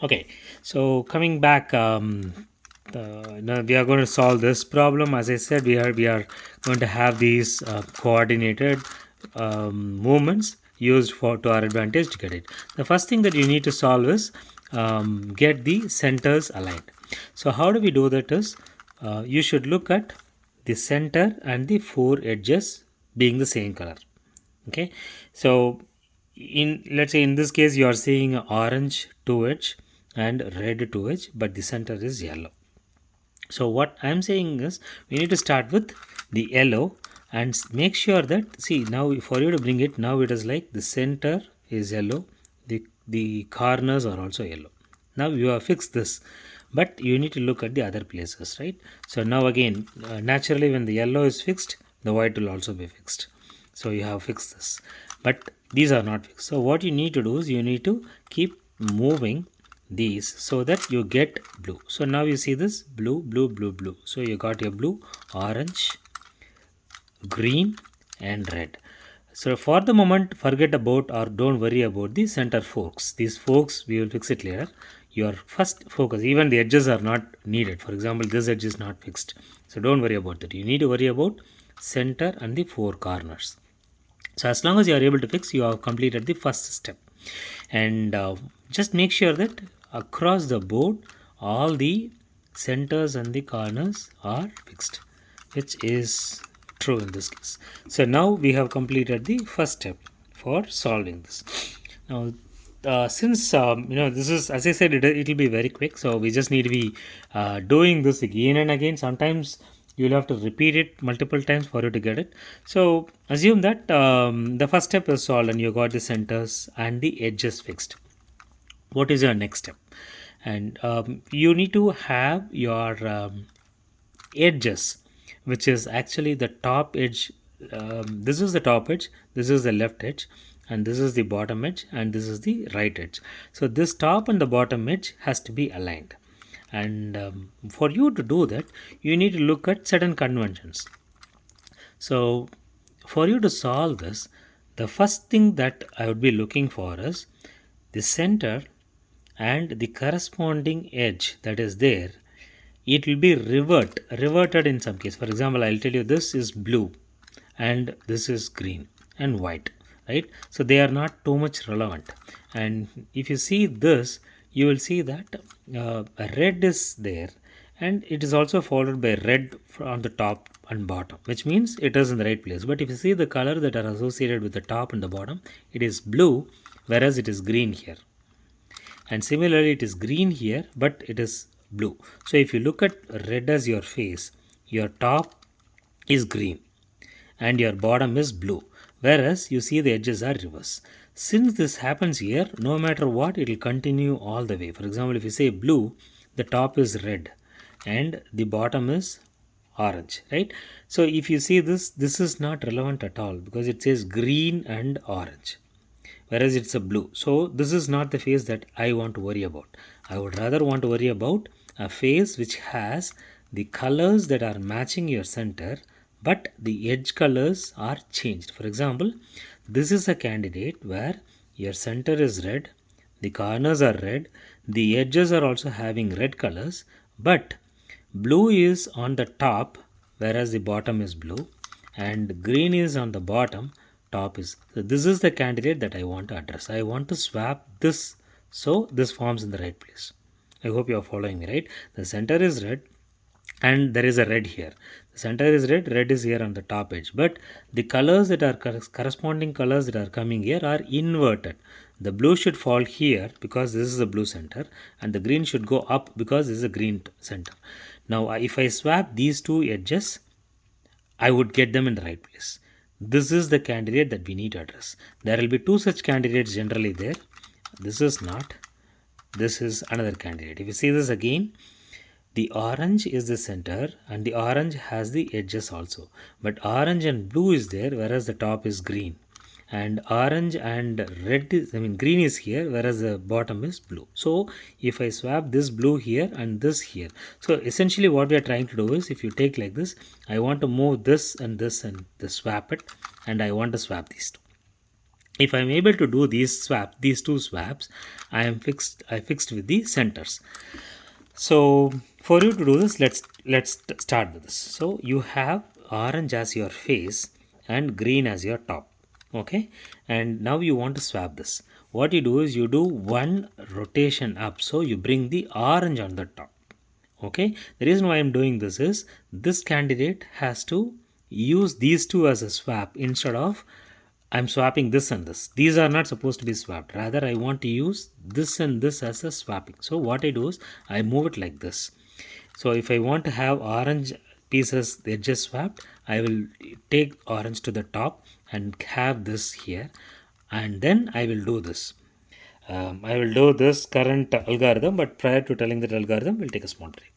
Okay, so coming back, now we are going to solve this problem. As I said, we are going to have these coordinated movements used for to our advantage to get it. The first thing that you need to solve is get the centers aligned. So how do we do that? Is you should look at the center and the four edges being the same color. Okay, so in, let's say in this case you are seeing orange two edge and red two edge, but the center is yellow. So what I'm saying is we need to start with the yellow and make sure that, see, now for you to bring it, now it is like the center is yellow, the corners are also yellow. Now you have fixed this, but you need to look at the other places, right? So now again, naturally when the yellow is fixed, the white will also be fixed. So you have fixed this, but these are not fixed. So what you need to do is you need to keep moving these so that you get blue. So now you see this blue, blue, blue, blue. So you got your blue, orange, green and red. So for the moment, forget about or don't worry about the center forks. These forks we will fix it later. Your first focus, even the edges are not needed. For example, this edge is not fixed, so don't worry about that. You need to worry about center and the four corners. So as long as you are able to fix, you have completed the first step. And just make sure that across the board all the centers and the corners are fixed, which is true in this case. So now we have completed the first step for solving this. Now since this is, as I said, it will be very quick, so we just need to be doing this again and again. Sometimes you'll have to repeat it multiple times for you to get it. So assume that the first step is solved and you got the centers and the edges fixed. What is your next step? And you need to have your edges, which is actually the top edge. This is the top edge, this is the left edge, and this is the bottom edge, and this is the right edge. So this top and the bottom edge has to be aligned. And for you to do that, you need to look at certain conventions. So for you to solve this, the first thing that I would be looking for is the center and the corresponding edge that is there. It will be reverted in some case. For example, I'll tell you this is blue and this is green and white, right? So they are not too much relevant. And if you see this, you will see that red is there, and it is also followed by red on the top and bottom, which means it is in the right place. But if you see the color that are associated with the top and the bottom, it is blue, whereas it is green here. And similarly, it is green here, but it is blue. So if you look at red as your face, your top is green and your bottom is blue, whereas you see the edges are reverse. Since this happens here, no matter what, it will continue all the way. For example, if you say blue, the top is red and the bottom is orange, right? So if you see this is not relevant at all because it says green and orange, whereas it's a blue. So this is not the face that I want to worry about. I would rather want to worry about a face which has the colors that are matching your center, but the edge colors are changed. For example, this is a candidate where your center is red, the corners are red, the edges are also having red colors, but blue is on the top whereas the bottom is blue, and green is on the bottom, top is. So this is the candidate that I want to address. I want to swap this so this forms in the right place. I hope you are following me, right? The center is red and there is a red here. The center is red is here on the top edge, but the colors that are corresponding colors that are coming here are inverted. The blue should fall here because this is the blue center, and the green should go up because this is a green center. Now if I swap these two edges, I would get them in the right place. This is the candidate that we need to address. There will be two such candidates generally there. This is not. This is another candidate. If you see this again, the orange is the center and the orange has the edges also. But orange and blue is there, whereas the top is green. And orange and red is, green is here, whereas the bottom is blue. So if I swap this blue here and this here, so essentially what we are trying to do is, if you take like this, I want to move this and this swap it, and I want to swap these two. If I'm able to do these two swaps, I fixed with the centers. So for you to do this, let's start with this. So you have orange as your face and green as your top. Okay, and now you want to swap this. What you do is you do one rotation up, so you bring the orange on the top. Okay, the reason why I'm doing this is this candidate has to use these two as a swap instead of I'm swapping this and this. These are not supposed to be swapped. Rather, I want to use this and this as a swapping. So what I do is I move it like this. So if I want to have orange pieces, they're just swapped, I will take orange to the top and have this here, and then I will do this. I will do this current algorithm, but prior to telling that algorithm, we'll take a small break.